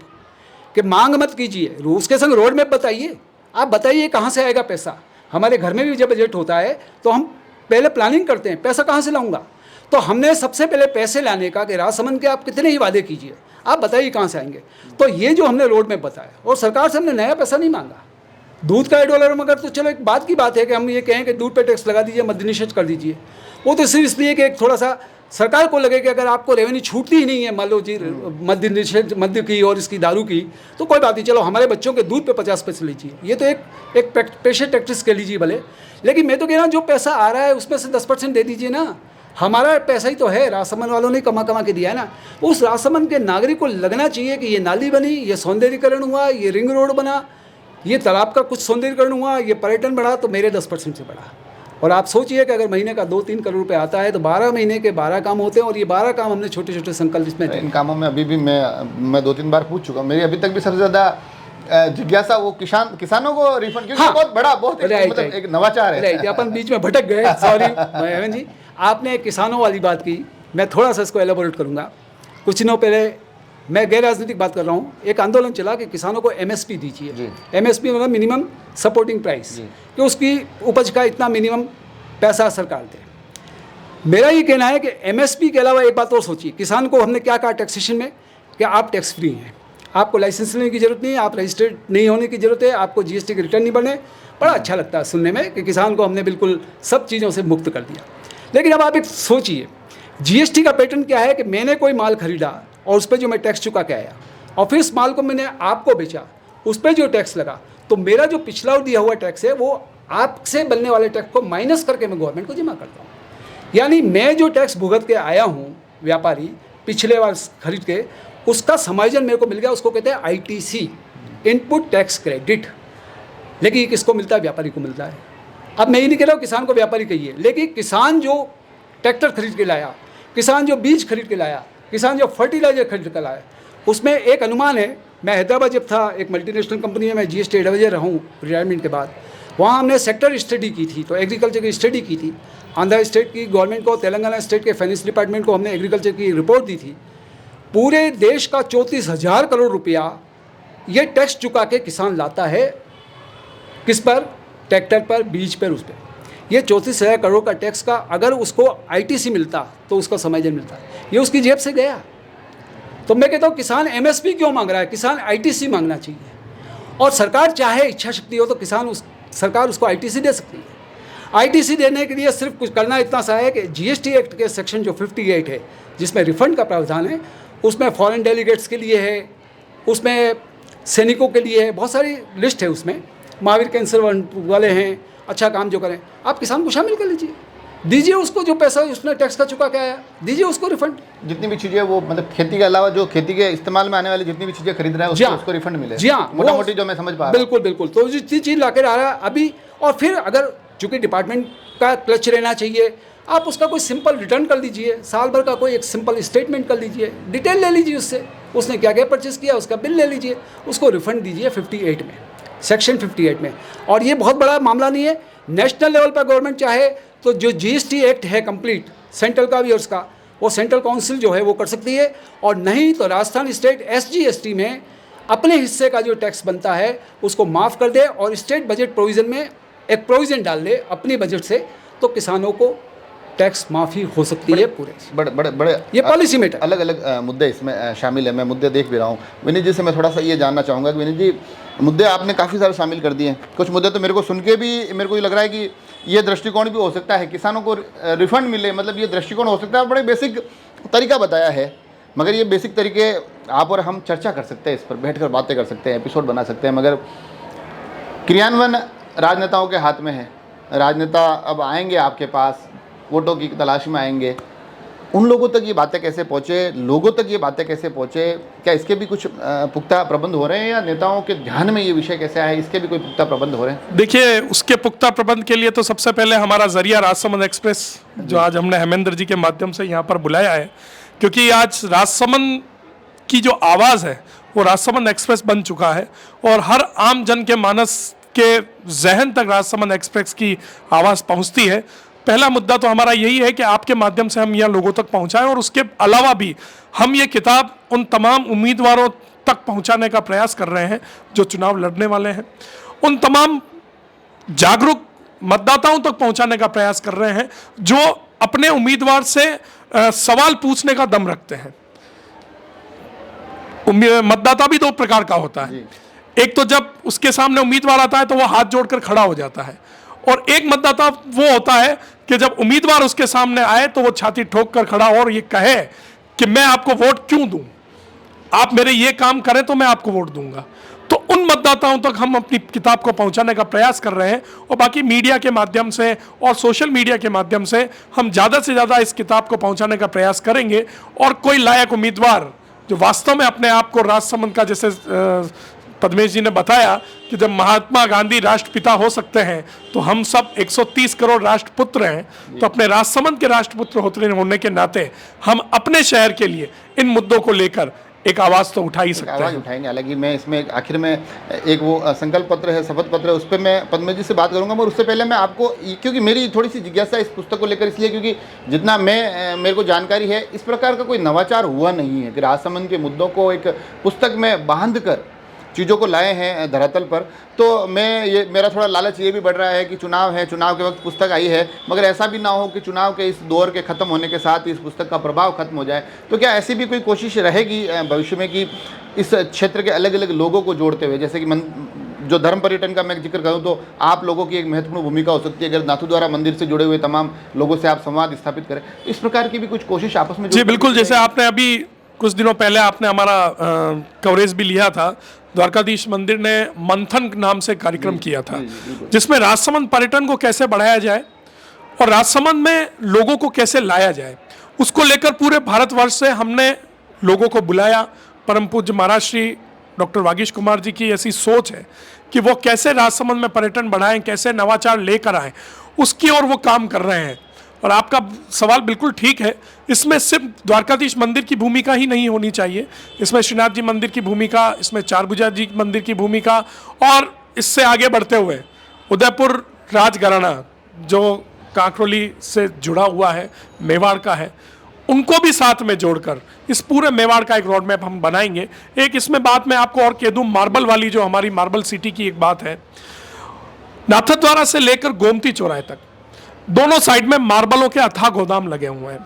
कि मांग मत कीजिए, उसके संग रोड मैप बताइए। आप बताइए कहाँ से आएगा पैसा। हमारे घर में भी जब बजट होता है तो हम पहले प्लानिंग करते हैं, पैसा कहाँ से लाऊंगा। तो हमने सबसे पहले पैसे लाने का कि राजसमंद के आप कितने ही वादे कीजिए, आप बताइए कहाँ से आएंगे। तो ये जो हमने रोड मैप बताया, और सरकार से हमने नया पैसा नहीं मांगा। दूध का $1 मगर तो चलो एक बात की बात है कि हम ये कहें कि दूध पे टैक्स लगा दीजिए, मद्य निषेध कर दीजिए, वो तो सिर्फ इसलिए कि एक थोड़ा सा सरकार को लगे कि अगर आपको रेवेन्यू छूटती ही नहीं है, मान लो जी मद्य निषेध, मद्य की और इसकी दारू की, तो कोई बात नहीं, चलो हमारे बच्चों के दूध पे 50 पैसे लीजिए। ये तो एक पेशे टैक्स कह लीजिए भले, लेकिन मैं तो कह रहा हूँ जो पैसा आ रहा है उसमें से 10% दे दीजिए ना। हमारा पैसा ही तो है, राजसमंद वालों ने कमा के दिया है ना। उस राजसमंद के नागरिक को लगना चाहिए कि ये नाली बनी, ये सौंदर्यीकरण हुआ, ये रिंग रोड बना, ये तालाब का कुछ सौंदर्यीकरण हुआ, ये पर्यटन बढ़ा, तो मेरे 10% से बढ़ा। और आप सोचिए कि अगर महीने का 2-3 करोड़ रुपए आता है तो 12 महीने के 12 काम होते हैं, और ये 12 काम हमने छोटे छोटे संकल्प इसमें। इन कामों में अभी भी मैं 2-3 बार पूछ चुका हूँ। मेरी अभी तक भी सबसे ज़्यादा जिज्ञासा वो किसानों को रिफंड, क्योंकि हाँ, बहुत बड़ा, बहुत एक नवाचार है। अपन बीच में भटक गए, सॉरी हेमंत जी। आपने किसानों वाली बात की, मैं थोड़ा सा इसको एलाबोरेट करूँगा। कुछ दिनों पहले, मैं गैर राजनीतिक बात कर रहा हूँ, एक आंदोलन चला कि किसानों को MSP दीजिए। MSP मतलब मिनिमम सपोर्टिंग प्राइस, कि उसकी उपज का इतना मिनिमम पैसा सरकार दे। मेरा ये कहना है कि MSP के अलावा एक बात और सोचिए, किसान को हमने क्या कहा टैक्सेशन में, कि आप टैक्स फ्री हैं, आपको लाइसेंस लेने की जरूरत नहीं है, आप रजिस्टर्ड नहीं होने की जरूरत है, आपको GST के रिटर्न नहीं भरने। बड़ा अच्छा लगता है सुनने में कि किसान को हमने बिल्कुल सब चीज़ों से मुक्त कर दिया। लेकिन अब आप एक सोचिए, GST का पैटर्न क्या है कि मैंने कोई माल खरीदा और उस पर जो मैं टैक्स चुका के आया, और फिर इस माल को मैंने आपको बेचा, उस पर जो टैक्स लगा, तो मेरा जो पिछला दिया हुआ टैक्स है वो आपसे बनने वाले टैक्स को माइनस करके मैं गवर्नमेंट को जमा करता हूँ। यानी मैं जो टैक्स भुगत के आया हूँ व्यापारी पिछले बार खरीद के, उसका समायोजन मेरे को मिल गया। उसको कहते हैं ITC, इनपुट टैक्स क्रेडिट। लेकिन ये किसको मिलता है? व्यापारी को मिलता है। अब मैं ये नहीं कह रहा हूँ किसान को व्यापारी कहिए, लेकिन किसान जो ट्रैक्टर खरीद के लाया, किसान जो बीज खरीद के लाया, किसान जो फर्टिलाइजर खरीद कर लाया, उसमें एक अनुमान है। मैं हैदराबाद जब था एक मल्टीनेशनल कंपनी में, मैं GST एडवाइजर रहा हूँ रिटायरमेंट के बाद। वहाँ हमने सेक्टर स्टडी की थी, तो एग्रीकल्चर की स्टडी की थी। आंध्र स्टेट की गवर्नमेंट को, तेलंगाना स्टेट के फाइनेंस डिपार्टमेंट को हमने एग्रीकल्चर की रिपोर्ट दी थी। पूरे देश का 34,000 करोड़ रुपया ये टैक्स चुका के किसान लाता है। किस पर? ट्रैक्टर पर, बीज पर, उस पर। ये 34,000 करोड़ का टैक्स का अगर उसको ITC मिलता तो उसका समायोजन मिलता, ये उसकी जेब से गया। तो मैं कहता हूँ किसान MSP क्यों मांग रहा है? किसान ITC मांगना चाहिए। और सरकार चाहे, इच्छा शक्ति हो तो सरकार उसको ITC दे सकती है। ITC देने के लिए सिर्फ कुछ करना इतना सा है कि GST एक्ट के सेक्शन जो 58 है, जिसमें रिफंड का प्रावधान है, उसमें फॉरेन डेलीगेट्स के लिए है, उसमें सैनिकों के लिए है, बहुत सारी लिस्ट है उसमें। महावीर कैंसर वाले हैं, अच्छा काम जो करें, आप किसान को शामिल कर लीजिए, दीजिए उसको जो पैसा उसने टैक्स का चुका के आया, दीजिए उसको रिफंड। जितनी भी चीज़ें वो मतलब खेती के अलावा जो खेती के इस्तेमाल में आने वाली जितनी भी चीज़ें खरीद रहा है उसको रिफंड मिले। जी हाँ, मोटा मोटी जो मैं समझ पा रहा हूँ। बिल्कुल बिल्कुल। तो जितनी चीज़ ला कर आ रहा है अभी, और फिर अगर चूँकि डिपार्टमेंट का क्लच रहना चाहिए, आप उसका कोई सिंपल रिटर्न कर लीजिए, साल भर का कोई एक सिंपल स्टेटमेंट कर लीजिए, डिटेल ले लीजिए उससे, उसने क्या क्या परचेस किया उसका बिल ले लीजिए, उसको रिफंड दीजिए 58 में, सेक्शन 58 में। और ये बहुत बड़ा मामला नहीं है। नेशनल लेवल पर गवर्नमेंट चाहे तो जो GST एक्ट है कंप्लीट सेंट्रल का भी और उसका, वो सेंट्रल काउंसिल जो है वो कर सकती है। और नहीं तो राजस्थान स्टेट SGST में अपने हिस्से का जो टैक्स बनता है उसको माफ़ कर दे और स्टेट बजट प्रोविज़न में एक प्रोविज़न डाल दे अपनी बजट से, तो किसानों को टैक्स माफ़ी हो सकती है पूरे। बड़े ये पॉलिसी मैटर, अलग अलग मुद्दे इसमें शामिल है। मैं मुद्दे देख भी रहा हूँ। विनीत जी से मैं थोड़ा सा ये जानना चाहूँगा कि विनीत जी, मुद्दे आपने काफ़ी सारे शामिल कर दिए हैं। कुछ मुद्दे तो मेरे को सुन के भी मेरे को ये लग रहा है कि ये दृष्टिकोण भी हो सकता है, किसानों को रिफंड मिले, मतलब ये दृष्टिकोण हो सकता है। बड़े बेसिक तरीका बताया है, मगर ये बेसिक तरीके आप और हम चर्चा कर सकते हैं, इस पर बैठकर बातें कर सकते हैं, एपिसोड बना सकते हैं, मगर क्रियान्वयन राजनेताओं के हाथ में है। राजनेता अब आएंगे आपके पास, वोटों की तलाश में आएंगे, उन लोगों तक ये बातें कैसे पहुँचे, लोगों तक ये बातें कैसे पहुँचे, क्या इसके भी कुछ पुख्ता प्रबंध हो रहे हैं, या नेताओं के ध्यान में ये विषय कैसे आए, इसके भी कोई पुख्ता प्रबंध हो रहे हैं? देखिए, उसके पुख्ता प्रबंध के लिए तो सबसे पहले हमारा जरिया राजसमंद एक्सप्रेस, जो आज हमने हेमेंद्र जी के माध्यम से यहाँ पर बुलाया है, क्योंकि आज राजसमंद की जो आवाज़ है वो राजसमंद एक्सप्रेस बन चुका है और हर आम जन के मानस के जहन तक राजसमंद एक्सप्रेस की आवाज़ पहुँचती है। पहला मुद्दा तो हमारा यही है कि आपके माध्यम से हम यह लोगों तक पहुंचाएं, और उसके अलावा भी हम ये किताब उन तमाम उम्मीदवारों तक पहुंचाने का प्रयास कर रहे हैं जो चुनाव लड़ने वाले हैं, उन तमाम जागरूक मतदाताओं तक पहुंचाने का प्रयास कर रहे हैं जो अपने उम्मीदवार से सवाल पूछने का दम रखते हैं। मतदाता भी दो प्रकार का होता है, एक तो जब उसके सामने उम्मीदवार आता है तो वह हाथ जोड़कर खड़ा हो जाता है, और एक मतदाता वो होता है कि जब उम्मीदवार उसके सामने आए तो वो छाती ठोक कर खड़ा और ये कहे कि मैं आपको वोट क्यों दूं, आप मेरे ये काम करें तो मैं आपको वोट दूंगा। तो उन मतदाताओं तक हम अपनी किताब को पहुंचाने का प्रयास कर रहे हैं, और बाकी मीडिया के माध्यम से और सोशल मीडिया के माध्यम से हम ज़्यादा से ज़्यादा इस किताब को पहुंचाने का प्रयास करेंगे। और कोई लायक उम्मीदवार जो वास्तव में अपने आप को राजसमंद का, जैसे पद्मेश जी ने बताया कि जब महात्मा गांधी राष्ट्रपिता हो सकते हैं तो हम सब 130 करोड़ राष्ट्रपुत्र हैं, तो अपने राजसमंद के राष्ट्रपुत्र होने के नाते हम अपने शहर के लिए इन मुद्दों को लेकर एक आवाज़ तो उठा ही सकते हैं। आवाज़ उठाएंगे। हालांकि मैं इसमें आखिर में एक वो संकल्प पत्र है, शपथ पत्र है, उस पर मैं पद्मेश जी से बात करूंगा, मगर उससे पहले मैं आपको, क्योंकि मेरी थोड़ी सी जिज्ञासा इस पुस्तक को लेकर इसलिए क्योंकि जितना मेरे को जानकारी है, इस प्रकार का कोई नवाचार हुआ नहीं है कि राजसमंद के मुद्दों को एक पुस्तक में बांध कर चीज़ों को लाए हैं धरातल पर। तो मेरा थोड़ा लालच ये भी बढ़ रहा है कि चुनाव है, चुनाव के वक्त पुस्तक आई है, मगर ऐसा भी ना हो कि चुनाव के इस दौर के ख़त्म होने के साथ इस पुस्तक का प्रभाव खत्म हो जाए। तो क्या ऐसी भी कोई कोशिश रहेगी भविष्य में कि इस क्षेत्र के अलग अलग लोगों को जोड़ते हुए, जैसे कि जो धर्म पर्यटन का मैं जिक्र करूँ तो आप लोगों की एक महत्वपूर्ण भूमिका हो सकती है, अगर नाथद्वारा मंदिर से जुड़े हुए तमाम लोगों से आप संवाद स्थापित करें, इस प्रकार की भी कुछ कोशिश आपस में? जी बिल्कुल, जैसे आपने अभी कुछ दिनों पहले आपने हमारा कवरेज भी लिया था, द्वारकाधीश मंदिर ने मंथन नाम से कार्यक्रम किया था, जिसमें राजसमंद पर्यटन को कैसे बढ़ाया जाए और राजसमंद में लोगों को कैसे लाया जाए, उसको लेकर पूरे भारतवर्ष से हमने लोगों को बुलाया। परम पूज्य महाराज श्री डॉक्टर वागीश कुमार जी की ऐसी सोच है कि वो कैसे राजसमंद में पर्यटन बढ़ाएं, कैसे नवाचार लेकर आएं, उसकी ओर वो काम कर रहे हैं। और आपका सवाल बिल्कुल ठीक है। इसमें सिर्फ द्वारकाधीश मंदिर की भूमिका ही नहीं होनी चाहिए, इसमें श्रीनाथ जी मंदिर की भूमिका, इसमें चारभुजा जी मंदिर की भूमिका, और इससे आगे बढ़ते हुए उदयपुर राजघराना जो कांकरोली से जुड़ा हुआ है, मेवाड़ का है, उनको भी साथ में जोड़कर इस पूरे मेवाड़ का एक रोड मैप हम बनाएंगे। एक इसमें बात मैं आपको और कह दूं, मार्बल वाली जो हमारी मार्बल सिटी की एक बात है, नाथद्वारा से लेकर गोमती चौराहे तक दोनों साइड में मार्बलों के अथाह गोदाम लगे हुए हैं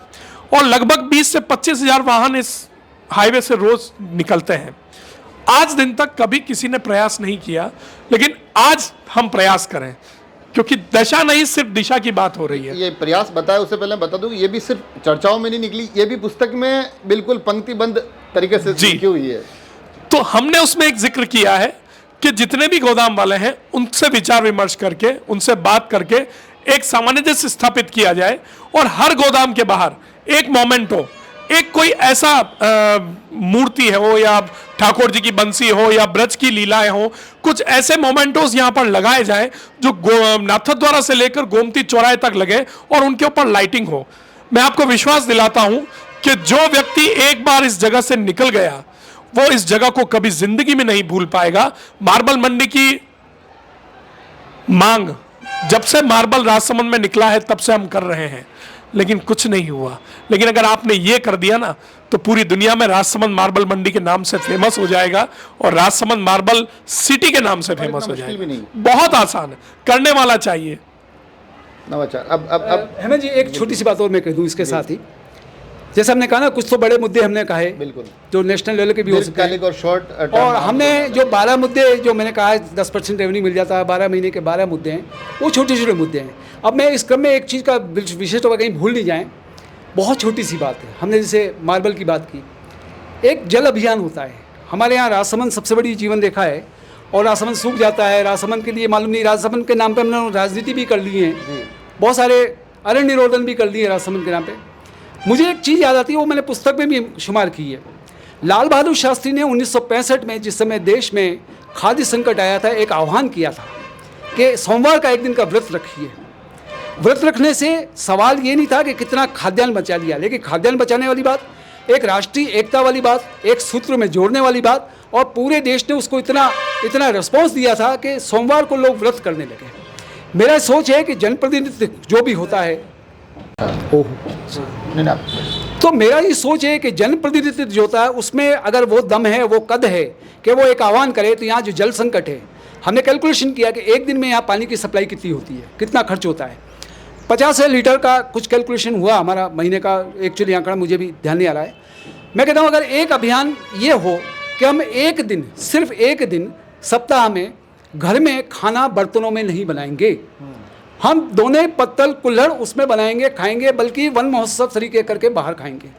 और लगभग 20 से 25 हजार वाहन इस हाईवे से रोज निकलते हैं। आज दिन तक कभी किसी ने प्रयास नहीं किया, लेकिन आज हम प्रयास करें, क्योंकि दशा नहीं सिर्फ दिशा की बात हो रही है। ये प्रयास बताया, उससे पहले बता दूं कि ये भी सिर्फ चर्चाओं में नहीं निकली, ये भी पुस्तक में बिल्कुल पंक्तिबद्ध तरीके से लिखी हुई है। तो हमने उसमें एक जिक्र किया है कि जितने भी गोदाम वाले हैं उनसे विचार विमर्श करके, उनसे बात करके एक सामंजस्य स्थापित किया जाए और हर गोदाम के बाहर एक मोमेंट हो, एक कोई ऐसा मूर्ति है हो या ठाकुर जी की बंसी हो या ब्रज की लीलाएं हो, कुछ ऐसे मोमेंटोस यहाँ पर लगाए जाएं जो नाथद्वारा से लेकर गोमती चौराहे तक लगे और उनके ऊपर लाइटिंग हो। मैं आपको विश्वास दिलाता हूं कि जो व्यक्ति एक बार इस जगह से निकल गया वो इस जगह को कभी जिंदगी में नहीं भूल पाएगा। मार्बल मंडी की मांग जब से मार्बल राजसमंद में निकला है तब से हम कर रहे हैं, लेकिन कुछ नहीं हुआ। लेकिन अगर आपने ये कर दिया ना तो पूरी दुनिया में राजसमंद मार्बल मंडी के नाम से फेमस हो जाएगा और राजसमंद मार्बल सिटी के नाम से फेमस हो जाएगा। बहुत आसान है, करने वाला चाहिए नवाचार। अब हेमंत जी, एक छोटी सी बात और मैं कह दूं इसके साथ ही, जैसे हमने कहा ना, कुछ तो बड़े मुद्दे हमने कहा है बिल्कुल जो नेशनल लेवल के भी हो सकते हैं, और शॉर्ट, और हमने जो 12 मुद्दे जो मैंने कहा है 10% रेवेन्यू मिल जाता है, 12 महीने के 12 मुद्दे हैं, वो छोटे छोटे मुद्दे हैं। अब मैं इस क्रम में एक चीज़ का विशेष तौर पर कहीं भूल नहीं जाएं, बहुत छोटी सी बात है। हमने जैसे मार्बल की बात की, एक जल अभियान होता है हमारे यहाँ। राजसमंद सबसे बड़ी जीवन रेखा है और राजसमंद सूख जाता है। राजसमंद के लिए मालूम नहीं, राजसमंद के नाम पर हमने राजनीति भी कर ली है, बहुत सारे अरण्य निरोधन भी कर लिए राजसमंद के नाम पे। मुझे एक चीज़ याद आती है, वो मैंने पुस्तक में भी शुमार की है। लाल बहादुर शास्त्री ने 1965 में, जिस समय देश में खाद्य संकट आया था, एक आह्वान किया था कि सोमवार का एक दिन का व्रत रखिए। व्रत रखने से सवाल ये नहीं था कि कितना खाद्यान्न बचा लिया, लेकिन खाद्यान्न बचाने वाली बात, एक राष्ट्रीय एकता वाली बात, एक सूत्र में जोड़ने वाली बात, और पूरे देश ने उसको इतना रिस्पॉन्स दिया था कि सोमवार को लोग व्रत करने लगे। मेरा सोच है कि जनप्रतिनिधित्व जो भी होता है, तो मेरा ये सोच है कि जनप्रतिनिधित्व जो होता है उसमें अगर वो दम है, वो कद है कि वो एक आह्वान करे, तो यहाँ जो जल संकट है, हमने कैलकुलेशन किया कि एक दिन में यहाँ पानी की सप्लाई कितनी होती है, कितना खर्च होता है। 50 लीटर का कुछ कैलकुलेशन हुआ हमारा महीने का, एक्चुअली आंकड़ा मुझे भी ध्यान नहीं आ रहा है। मैं कहता हूँ अगर एक अभियान ये हो कि हम एक दिन, सिर्फ एक दिन सप्ताह में घर में खाना बर्तनों में नहीं बनाएंगे, हम दोने पत्तल कुल्हड़ उसमें बनाएंगे, खाएंगे, बल्कि वन महोत्सव तरीके करके बाहर खाएंगे।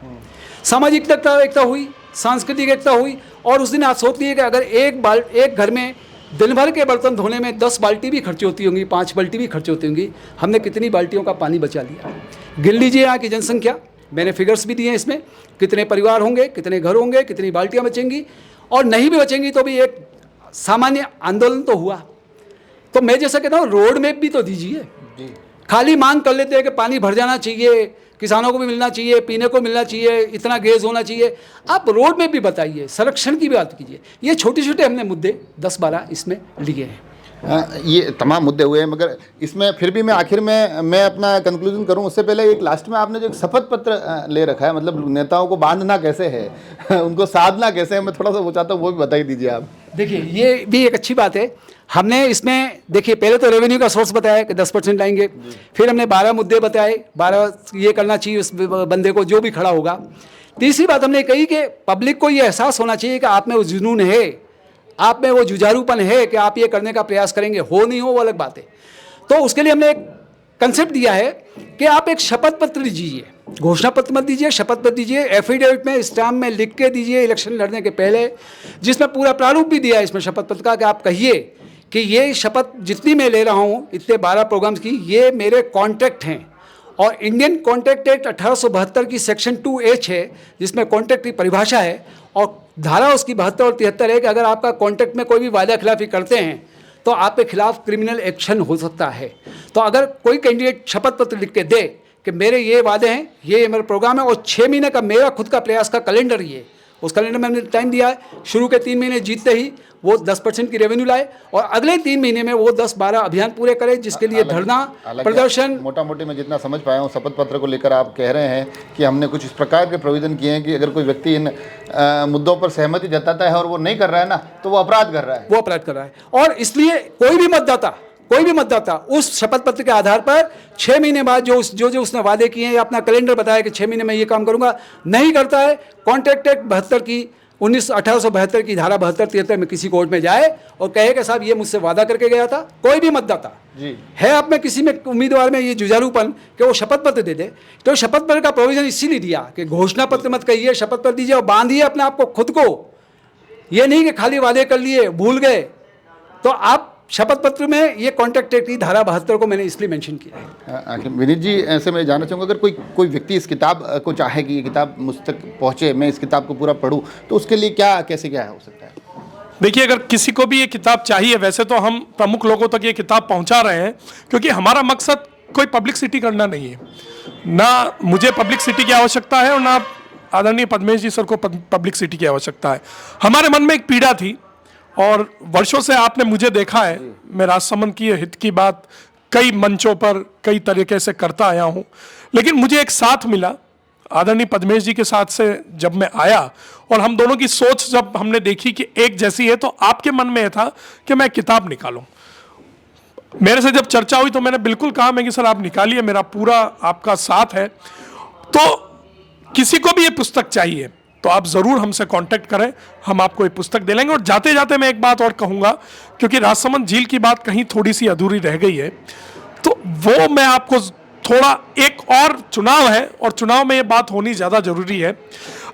सामाजिक एकता हुई, सांस्कृतिक एकता हुई, और उस दिन आप सोचती है कि अगर एक घर में दिन भर के बर्तन धोने में 10 बाल्टी भी खर्च होती होंगी, 5 बाल्टी भी खर्च होती होंगी, हमने कितनी बाल्टियों का पानी बचा लिया। गिन लीजिए यहाँ की जनसंख्या, मैंने फिगर्स भी दिए हैं इसमें, कितने परिवार होंगे, कितने घर होंगे, कितनी बाल्टियाँ बचेंगी, और नहीं भी बचेंगी तो भी एक सामान्य आंदोलन तो हुआ। तो मैं जैसा कहता हूँ, रोड मैप भी तो दीजिए। खाली मांग कर लेते हैं कि पानी भर जाना चाहिए, किसानों को भी मिलना चाहिए, पीने को मिलना चाहिए, इतना गैस होना चाहिए, आप रोड में भी बताइए, संरक्षण की बात कीजिए। ये छोटे छोटे हमने मुद्दे 10-12 इसमें लिए हैं। ये तमाम मुद्दे हुए हैं, मगर इसमें फिर भी मैं आखिर में मैं अपना कंक्लूजन करूं उससे पहले एक लास्ट में आपने जो एक शपथ पत्र ले रखा है, मतलब नेताओं को बांधना कैसे है उनको साधना कैसे है, मैं थोड़ा सा वो चाहता हूँ वो भी बता ही दीजिए आप। देखिए, ये भी एक अच्छी बात है। हमने इसमें देखिए पहले तो रेवेन्यू का सोर्स बताया कि 10% लाएंगे, फिर हमने 12 मुद्दे बताए, 12 ये करना चाहिए उस बंदे को जो भी खड़ा होगा। तीसरी बात हमने कही कि पब्लिक को ये एहसास होना चाहिए कि आप में वो जुनून है, आप में वो जुझारूपन है कि आप ये करने का प्रयास करेंगे। हो नहीं हो वो अलग बात है। तो उसके लिए हमने एक कंसेप्ट दिया है कि आप एक शपथ पत्र दीजिए, घोषणा पत्र मत दीजिए, शपथ पत्र दीजिए, एफिडेविट में स्टाम्प में लिख के दीजिए इलेक्शन लड़ने के पहले, जिसमें पूरा प्रारूप भी दिया है इसमें शपथ पत्र का, कि आप कहिए कि ये शपथ जितनी मैं ले रहा हूँ, इतने 12 प्रोग्राम्स की, ये मेरे कॉन्ट्रैक्ट हैं। और इंडियन कॉन्ट्रैक्ट एक्ट 1872 की सेक्शन 2H है, जिसमें कॉन्ट्रैक्ट की परिभाषा है, और धारा उसकी 72 और 73 है कि अगर आपका कॉन्ट्रैक्ट में कोई भी वादा खिलाफी करते हैं तो आपके खिलाफ क्रिमिनल एक्शन हो सकता है। तो अगर कोई कैंडिडेट शपथ पत्र लिख के दे कि मेरे ये वादे हैं, ये मेरा प्रोग्राम है और 6 महीने का मेरा खुद का प्रयास का कैलेंडर ही है। उस कैलेंडर में हमने टाइम दिया है, शुरू के 3 महीने जीतते ही वो 10% की रेवेन्यू लाए और अगले 3 महीने में वो 10-12 अभियान पूरे करे, जिसके लिए धरना प्रदर्शन। मोटा मोटी मैं जितना समझ पाया हूँ शपथ पत्र को लेकर आप कह रहे हैं कि हमने कुछ इस प्रकार के प्रोविजन किए हैं कि अगर कोई व्यक्ति इन मुद्दों पर सहमति जताता है और वो नहीं कर रहा है ना, तो वो अपराध कर रहा है। वो अपराध कर रहा है और इसलिए कोई भी मतदाता उस शपथ पत्र के आधार पर 6 महीने बाद जो उसने वादे किए हैं या अपना कैलेंडर बताया कि 6 महीने में ये काम करूंगा, नहीं करता है, कॉन्ट्रैक्ट एक्ट 72 की 1872 की धारा 72-73 में किसी कोर्ट में जाए और कहे कि साहब ये मुझसे वादा करके गया था। कोई भी मतदाता जी है आप में किसी में उम्मीदवार में ये जुझारूपन कि वो शपथ पत्र दे दे, तो शपथ पत्र का प्रोविजन इसीलिए दिया कि घोषणा पत्र मत कहिए, शपथ पत्र दीजिए और बांधिए अपने आप को खुद को। ये नहीं कि खाली वादे कर लिए भूल गए। तो आप शपथ पत्र में ये कॉन्ट्रैक्ट एक्ट की धारा 72 को मैंने इसलिए मेंशन किया है। विनीत जी, ऐसे मैं जानना चाहूँगा, अगर कोई व्यक्ति इस किताब को चाहे कि ये किताब मुझ तक पहुँचे, मैं इस किताब को पूरा पढूं, तो उसके लिए क्या हो सकता है? देखिए, अगर किसी को भी ये किताब चाहिए, वैसे तो हम प्रमुख लोगों तक ये किताब पहुंचा रहे हैं, क्योंकि हमारा मकसद कोई पब्लिसिटी करना नहीं है। ना मुझे पब्लिसिटी की आवश्यकता है और ना आदरणीय पद्मेश जी सर को पब्लिसिटी की आवश्यकता है। हमारे मन में एक पीड़ा थी और वर्षों से आपने मुझे देखा है, मैं राजसमंद की हित की बात कई मंचों पर कई तरीके से करता आया हूं, लेकिन मुझे एक साथ मिला आदरणीय पद्मेश जी के साथ से जब मैं आया और हम दोनों की सोच जब हमने देखी कि एक जैसी है, तो आपके मन में यह था कि मैं किताब निकालूं। मेरे से जब चर्चा हुई तो मैंने बिल्कुल कहा मैं कि सर आप निकालिए, मेरा पूरा आपका साथ है। तो किसी को भी ये पुस्तक चाहिए तो आप ज़रूर हमसे कांटेक्ट करें, हम आपको ये पुस्तक दे लेंगे। और जाते जाते मैं एक बात और कहूँगा, क्योंकि राजसमंद झील की बात कहीं थोड़ी सी अधूरी रह गई है, तो वो मैं आपको थोड़ा, एक और चुनाव है और चुनाव में ये बात होनी ज़्यादा ज़रूरी है।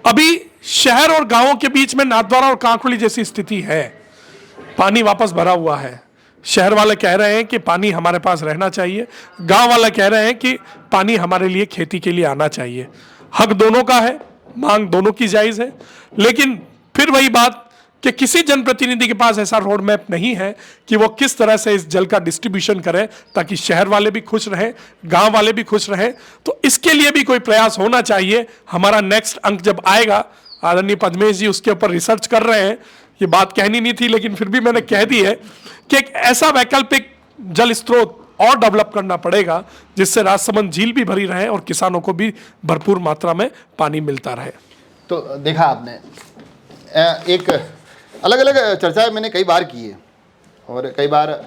अभी शहर और गाँवों के बीच में नाथद्वारा और कांकुली जैसी स्थिति है, पानी वापस भरा हुआ है। शहर वाले कह रहे हैं कि पानी हमारे पास रहना चाहिए, गाँव वाले कह रहे हैं कि पानी हमारे लिए खेती के लिए आना चाहिए। हक दोनों का है, मांग दोनों की जायज़ है, लेकिन फिर वही बात कि किसी जनप्रतिनिधि के पास ऐसा रोड मैप नहीं है कि वो किस तरह से इस जल का डिस्ट्रीब्यूशन करे ताकि शहर वाले भी खुश रहें, गांव वाले भी खुश रहें। तो इसके लिए भी कोई प्रयास होना चाहिए। हमारा नेक्स्ट अंक जब आएगा, आदरणीय पद्मेश जी उसके ऊपर रिसर्च कर रहे हैं, ये बात कहनी नहीं थी लेकिन फिर भी मैंने कह दी है कि एक ऐसा वैकल्पिक जल स्रोत और डेवलप करना पड़ेगा जिससे राजसमंद झील भी भरी रहे और किसानों को भी भरपूर मात्रा में पानी मिलता रहे। तो देखा आपने, एक अलग अलग चर्चाएं मैंने कई बार की है और कई बार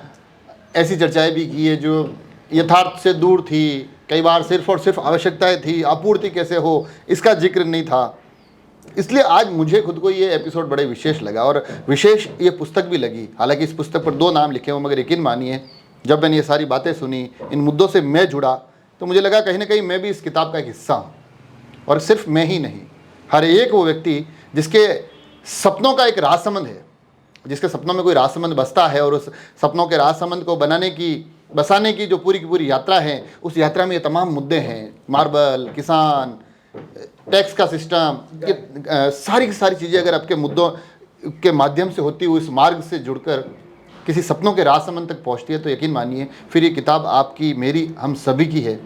ऐसी चर्चाएं भी की है जो यथार्थ से दूर थी। कई बार सिर्फ और सिर्फ आवश्यकताएं थी, आपूर्ति कैसे हो इसका जिक्र नहीं था। इसलिए आज मुझे खुद को ये एपिसोड बड़े विशेष लगा और विशेष ये पुस्तक भी लगी। हालांकि इस पुस्तक पर 2 नाम लिखे हुए, मगर यकीन मानिए जब मैंने ये सारी बातें सुनी, इन मुद्दों से मैं जुड़ा, तो मुझे लगा कहीं ना कहीं मैं भी इस किताब का एक हिस्सा हूँ। और सिर्फ मैं ही नहीं, हर एक वो व्यक्ति जिसके सपनों का एक राजसमंद है, जिसके सपनों में कोई राजसमंद बसता है और उस सपनों के राजसमंद को बसाने की जो पूरी की पूरी यात्रा है, उस यात्रा में ये तमाम मुद्दे हैं, मार्बल, किसान, टैक्स का सिस्टम, सारी की सारी चीज़ें अगर आपके मुद्दों के माध्यम से होती हुई इस मार्ग से जुड़कर किसी सपनों के राजसमंद तक पहुंचती है, तो यकीन मानिए फिर ये किताब आपकी, मेरी, हम सभी की है।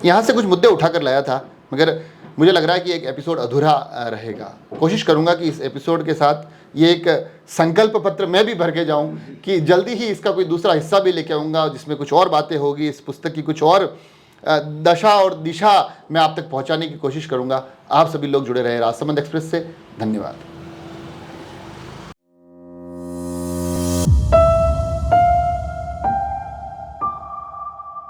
यहाँ से कुछ मुद्दे उठाकर लाया था, मगर मुझे लग रहा है कि एक एपिसोड अधूरा रहेगा। कोशिश करूँगा कि इस एपिसोड के साथ ये एक संकल्प पत्र मैं भी भर के जाऊँ कि जल्दी ही इसका कोई दूसरा हिस्सा भी लेके आऊँगा जिसमें कुछ और बातें होगी, इस पुस्तक की कुछ और दशा और दिशा मैं आप तक पहुँचाने की कोशिश करूँगा। आप सभी लोग जुड़े रहे राजसमंद एक्सप्रेस से। धन्यवाद।